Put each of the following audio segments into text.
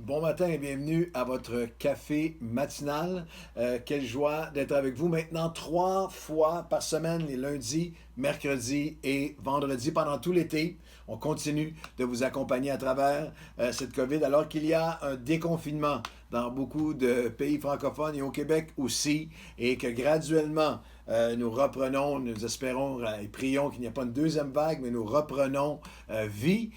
Bon matin et bienvenue à votre café matinal. Quelle joie d'être avec vous maintenant 3 fois par semaine, les lundis, mercredis et vendredis pendant tout l'été. On continue de vous accompagner à travers cette COVID alors qu'il y a un déconfinement dans beaucoup de pays francophones et au Québec aussi et que graduellement nous reprenons, nous espérons et prions qu'il n'y ait pas une deuxième vague, mais nous reprenons vie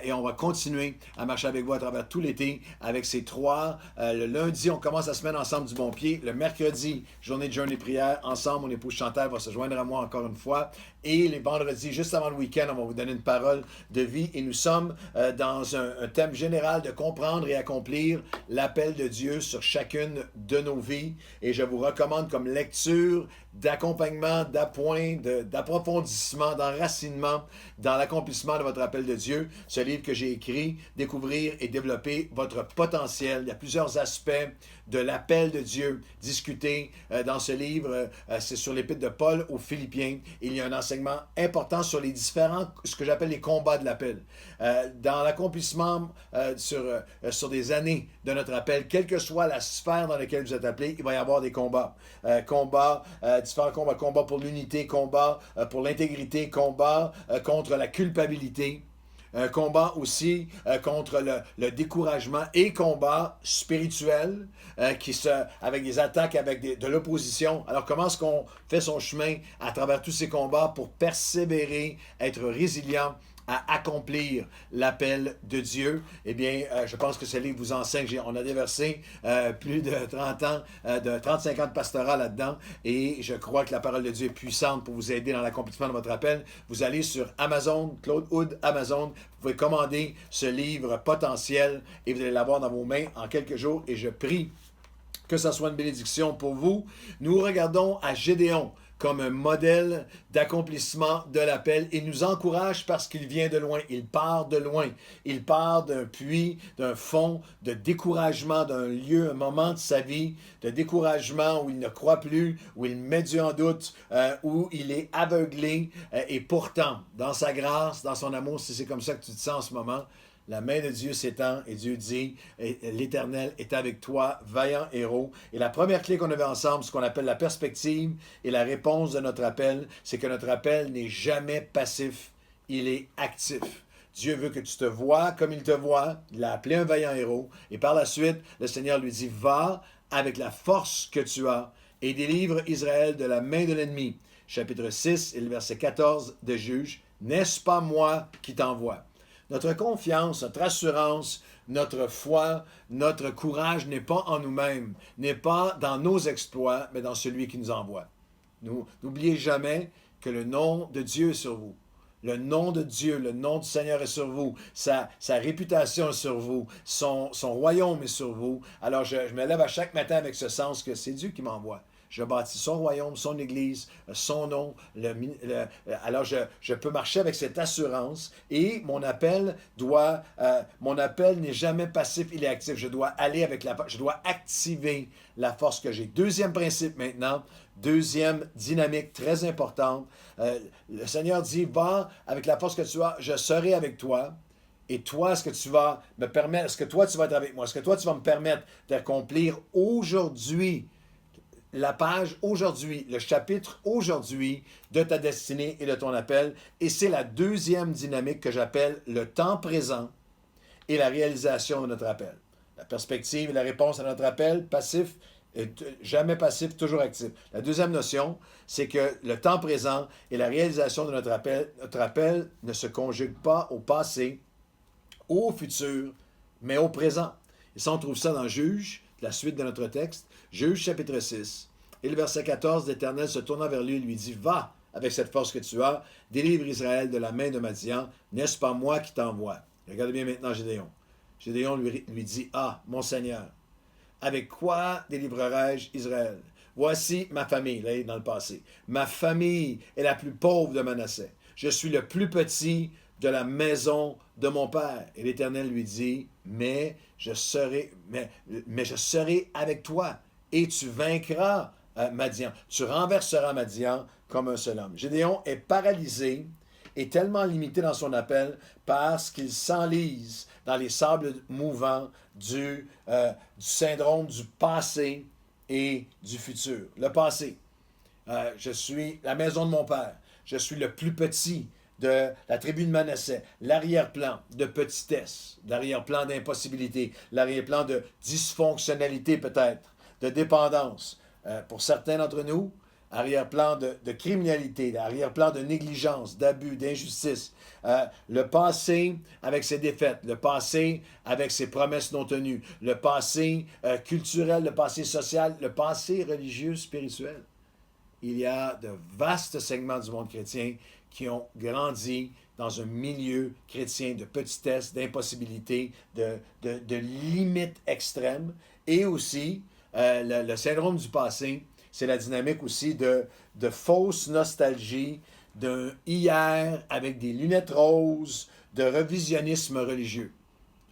et on va continuer à marcher avec vous à travers tout l'été avec ces trois. Le lundi, on commence la semaine ensemble du bon pied. Le mercredi, journée de jeûne et prière. Ensemble, mon épouse Chantal va se joindre à moi encore une fois. Et les vendredis, juste avant le week-end, on va vous donner une parole de vie. Et nous sommes dans un thème général de comprendre et accomplir l'appel de Dieu sur chacune de nos vies. Et je vous recommande comme lecture d'accompagnement, d'appoint, d'approfondissement, d'enracinement dans l'accomplissement de votre appel de Dieu. Ce livre que j'ai écrit, Découvrir et développer votre potentiel. Il y a plusieurs aspects de l'appel de Dieu discutés dans ce livre. C'est sur l'épître de Paul aux Philippiens. Il y a un enseignement important sur les différents, ce que j'appelle les combats de l'appel. Dans l'accomplissement sur des années de notre appel, quelle que soit la sphère dans laquelle vous êtes appelé, il va y avoir des combats. Différents combats. Combats pour l'unité, combats pour l'intégrité, combats contre la culpabilité. Un combat aussi contre le découragement et combat spirituel avec des attaques, avec de l'opposition. Alors comment est-ce qu'on fait son chemin à travers tous ces combats pour persévérer, être résilient à accomplir l'appel de Dieu? Eh bien, je pense que ce livre vous enseigne. On a déversé plus de 30 ans, de 35 ans de pastorat là-dedans, et je crois que la parole de Dieu est puissante pour vous aider dans l'accomplissement de votre appel. Vous allez sur Amazon, Claude Hood, Amazon, vous pouvez commander ce livre potentiel, et vous allez l'avoir dans vos mains en quelques jours, et je prie que ça soit une bénédiction pour vous. Nous regardons à Gédéon comme un modèle d'accomplissement de l'appel. Il nous encourage parce qu'il vient de loin, il part de loin. Il part d'un puits, d'un fond, de découragement, d'un lieu, un moment de sa vie, de découragement où il ne croit plus, où il met Dieu en doute, où il est aveuglé. Et pourtant, dans sa grâce, dans son amour, si c'est comme ça que tu te sens en ce moment, la main de Dieu s'étend et Dieu dit, l'Éternel est avec toi, vaillant héros. Et la première clé qu'on avait ensemble, ce qu'on appelle la perspective et la réponse de notre appel, c'est que notre appel n'est jamais passif, il est actif. Dieu veut que tu te vois comme il te voit. Il l'a appelé un vaillant héros. Et par la suite, le Seigneur lui dit, va avec la force que tu as et délivre Israël de la main de l'ennemi. Chapitre 6 et le verset 14 de Juge. N'est-ce pas moi qui t'envoie? Notre confiance, notre assurance, notre foi, notre courage n'est pas en nous-mêmes, n'est pas dans nos exploits, mais dans celui qui nous envoie. N'oubliez jamais que le nom de Dieu est sur vous. Le nom de Dieu, le nom du Seigneur est sur vous. Sa réputation est sur vous. Son royaume est sur vous. Alors je me lève à chaque matin avec ce sens que c'est Dieu qui m'envoie. Je bâtis son royaume, son église, son nom. Alors je peux marcher avec cette assurance et mon appel n'est jamais passif, il est actif. Je dois je dois activer la force que j'ai. Deuxième principe maintenant, deuxième dynamique très importante. Le Seigneur dit, va avec la force que tu as, je serai avec toi. Et toi, est-ce que tu vas me permettre, est-ce que toi tu vas être avec moi? Est-ce que toi tu vas me permettre d'accomplir aujourd'hui la page aujourd'hui, le chapitre aujourd'hui de ta destinée et de ton appel. Et c'est la deuxième dynamique que j'appelle le temps présent et la réalisation de notre appel. La perspective et la réponse à notre appel, passif, jamais passif, toujours actif. La deuxième notion, c'est que le temps présent et la réalisation de notre appel ne se conjuguent pas au passé, au futur, mais au présent. Et ça, on trouve ça dans Juge, la suite de notre texte, Juge chapitre 6. Et le verset 14, l'Éternel se tournant vers lui et lui dit, va avec cette force que tu as, délivre Israël de la main de Madian, n'est-ce pas moi qui t'envoie? Regardez bien maintenant Gédéon. Gédéon lui dit, ah, mon Seigneur, avec quoi délivrerai-je Israël? Voici ma famille, là, dans le passé. Ma famille est la plus pauvre de Manassé. Je suis le plus petit de la maison de mon père. Et l'Éternel lui dit, mais je serai avec toi et tu vaincras Madian. Tu renverseras Madian comme un seul homme. Gédéon est paralysé et tellement limité dans son appel parce qu'il s'enlise dans les sables mouvants du syndrome du passé et du futur. Le passé. Je suis la maison de mon père. Je suis le plus petit de la tribu de Manassé. L'arrière-plan de petitesse, l'arrière-plan d'impossibilité, l'arrière-plan de dysfonctionnalité peut-être, de dépendance. Pour certains d'entre nous, arrière-plan de criminalité, arrière-plan de négligence, d'abus, d'injustice. Le passé avec ses défaites, le passé avec ses promesses non tenues, le passé culturel, le passé social, le passé religieux, spirituel. Il y a de vastes segments du monde chrétien qui ont grandi dans un milieu chrétien de petitesse, d'impossibilité, de limites extrêmes. Et aussi, le syndrome du passé, c'est la dynamique aussi de fausse nostalgie, d'un hier avec des lunettes roses, de revisionnisme religieux.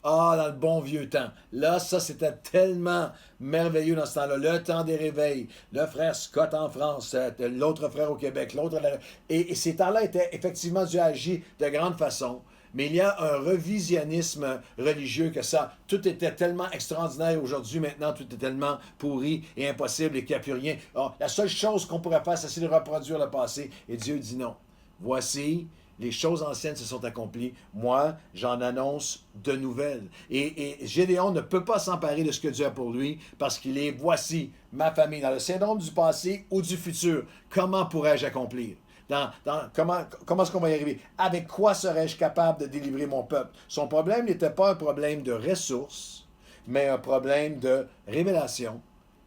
Ah, dans le bon vieux temps. Là, ça, c'était tellement merveilleux dans ce temps-là. Le temps des réveils, le frère Scott en France, l'autre frère au Québec, l'autre... Et ces temps-là étaient effectivement Dieu agit de grande façon. Mais il y a un revisionnisme religieux que ça, tout était tellement extraordinaire aujourd'hui, maintenant, tout est tellement pourri et impossible et qu'il n'y a plus rien. Ah, la seule chose qu'on pourrait faire, c'est de reproduire le passé. Et Dieu dit non. Voici... Les choses anciennes se sont accomplies. Moi, j'en annonce de nouvelles. Et Gédéon ne peut pas s'emparer de ce que Dieu a pour lui parce qu'il est, voici, ma famille, dans le syndrome du passé ou du futur. Comment pourrais-je accomplir? Comment est-ce qu'on va y arriver? Avec quoi serais-je capable de délivrer mon peuple? Son problème n'était pas un problème de ressources, mais un problème de révélation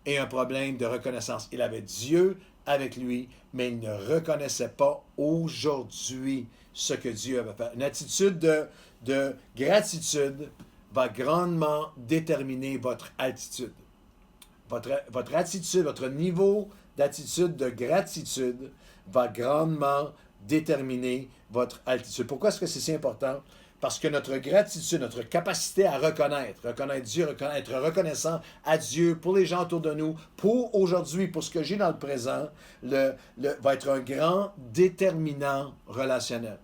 et un problème de reconnaissance. Il avait Dieu avec lui, mais il ne reconnaissait pas aujourd'hui ce que Dieu avait fait. Une attitude de gratitude va grandement déterminer votre altitude. Votre attitude, votre niveau d'attitude de gratitude va grandement déterminer votre altitude. Pourquoi est-ce que c'est si important? Parce que notre gratitude, notre capacité à reconnaître Dieu, être reconnaissant à Dieu, pour les gens autour de nous, pour aujourd'hui, pour ce que j'ai dans le présent, va être un grand déterminant relationnel.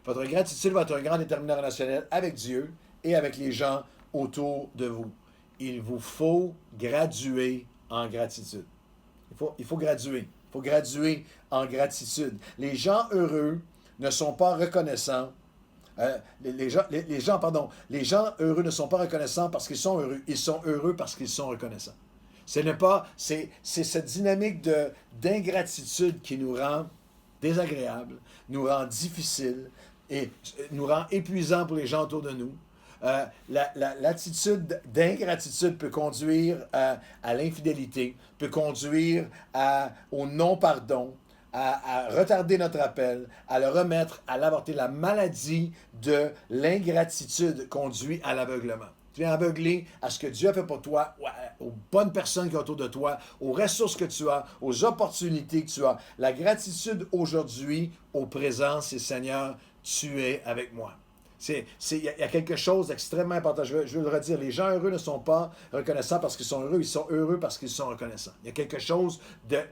Votre gratitude va être un grand déterminant relationnel avec Dieu et avec les gens autour de vous. Il vous faut graduer en gratitude. Il faut graduer. Il faut graduer en gratitude. Les gens heureux ne sont pas reconnaissants. Les gens heureux ne sont pas reconnaissants parce qu'ils sont heureux. Ils sont heureux parce qu'ils sont reconnaissants. C'est cette dynamique d'ingratitude qui nous rend désagréable, nous rend difficile et nous rend épuisant pour les gens autour de nous. L'attitude d'ingratitude peut conduire à l'infidélité, peut conduire au non-pardon, à retarder notre appel, à le remettre, à l'avorter. La maladie de l'ingratitude conduit à l'aveuglement. Tu es aveuglé à ce que Dieu a fait pour toi, aux bonnes personnes qui sont autour de toi, aux ressources que tu as, aux opportunités que tu as. La gratitude aujourd'hui, au présent, c'est Seigneur, tu es avec moi. Il y a quelque chose d'extrêmement important. Je veux le redire. Les gens heureux ne sont pas reconnaissants parce qu'ils sont heureux. Ils sont heureux parce qu'ils sont reconnaissants. Il y a quelque chose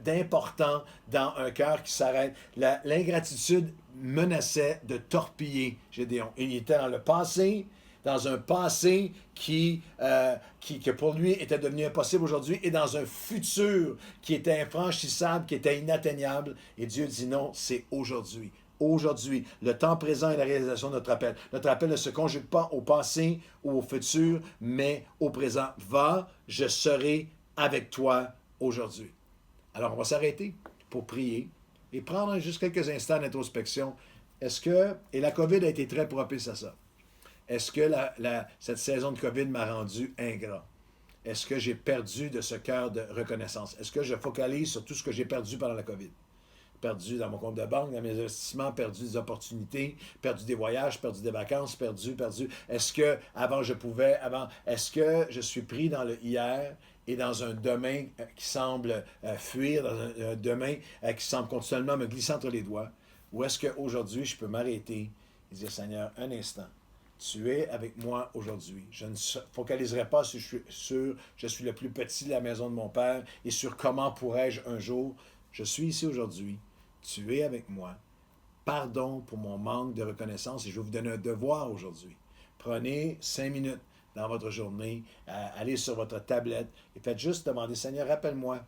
d'important dans un cœur qui s'arrête. L'ingratitude menaçait de torpiller Gédéon. Il était dans le passé, dans un passé qui pour lui était devenu impossible aujourd'hui, et dans un futur qui était infranchissable, qui était inatteignable. Et Dieu dit non, c'est aujourd'hui. Aujourd'hui, le temps présent est la réalisation de notre appel. Notre appel ne se conjugue pas au passé ou au futur, mais au présent. Va, je serai avec toi aujourd'hui. Alors, on va s'arrêter pour prier et prendre juste quelques instants d'introspection. Et la COVID a été très propice à ça. Est-ce que cette saison de COVID m'a rendu ingrat? Est-ce que j'ai perdu de ce cœur de reconnaissance? Est-ce que je focalise sur tout ce que j'ai perdu pendant la COVID? Perdu dans mon compte de banque, dans mes investissements, perdu des opportunités, perdu des voyages, perdu des vacances, perdu. Est-ce que est-ce que je suis pris dans le hier et dans un demain qui semble fuir, dans un demain qui semble continuellement me glisser entre les doigts? Ou est-ce qu'aujourd'hui, je peux m'arrêter et dire, Seigneur, un instant, tu es avec moi aujourd'hui. Je ne focaliserai pas sur je suis le plus petit de la maison de mon Père et sur comment pourrais-je un jour. Je suis ici aujourd'hui. Tu es avec moi. Pardon pour mon manque de reconnaissance et je vais vous donner un devoir aujourd'hui. Prenez 5 minutes dans votre journée, allez sur votre tablette et faites juste demander, Seigneur, rappelle-moi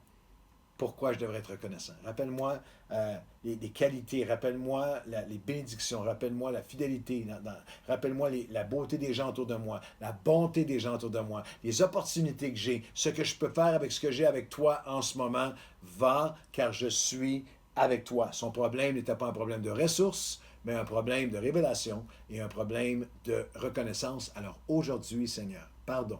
pourquoi je devrais être reconnaissant. Rappelle-moi les qualités, rappelle-moi les bénédictions, rappelle-moi la fidélité, rappelle-moi la beauté des gens autour de moi, la bonté des gens autour de moi, les opportunités que j'ai, ce que je peux faire avec ce que j'ai avec toi en ce moment. Va, car je suis avec toi. Son problème n'était pas un problème de ressources, mais un problème de révélation et un problème de reconnaissance. Alors aujourd'hui, Seigneur, pardon.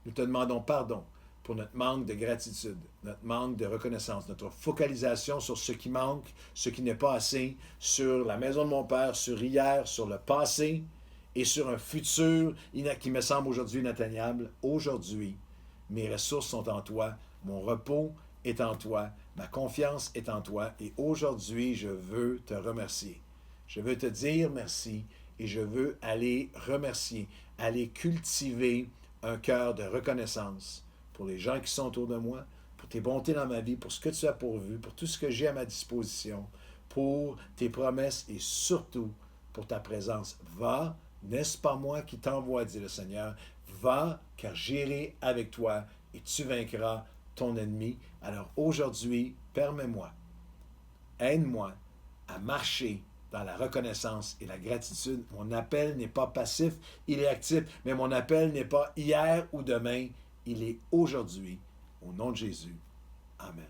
Nous te demandons pardon pour notre manque de gratitude, notre manque de reconnaissance, notre focalisation sur ce qui manque, ce qui n'est pas assez, sur la maison de mon Père, sur hier, sur le passé et sur un futur qui me semble aujourd'hui inatteignable. Aujourd'hui, mes ressources sont en toi, mon repos est en toi, ma confiance est en toi et aujourd'hui, je veux te remercier. Je veux te dire merci et je veux aller remercier, aller cultiver un cœur de reconnaissance pour les gens qui sont autour de moi, pour tes bontés dans ma vie, pour ce que tu as pourvu, pour tout ce que j'ai à ma disposition, pour tes promesses et surtout pour ta présence. Va, n'est-ce pas moi qui t'envoie, dit le Seigneur, va, car j'irai avec toi et tu vaincras ton ennemi. Alors aujourd'hui, permets-moi, aide-moi à marcher dans la reconnaissance et la gratitude. Mon appel n'est pas passif, il est actif, mais mon appel n'est pas hier ou demain, il est aujourd'hui. Au nom de Jésus. Amen.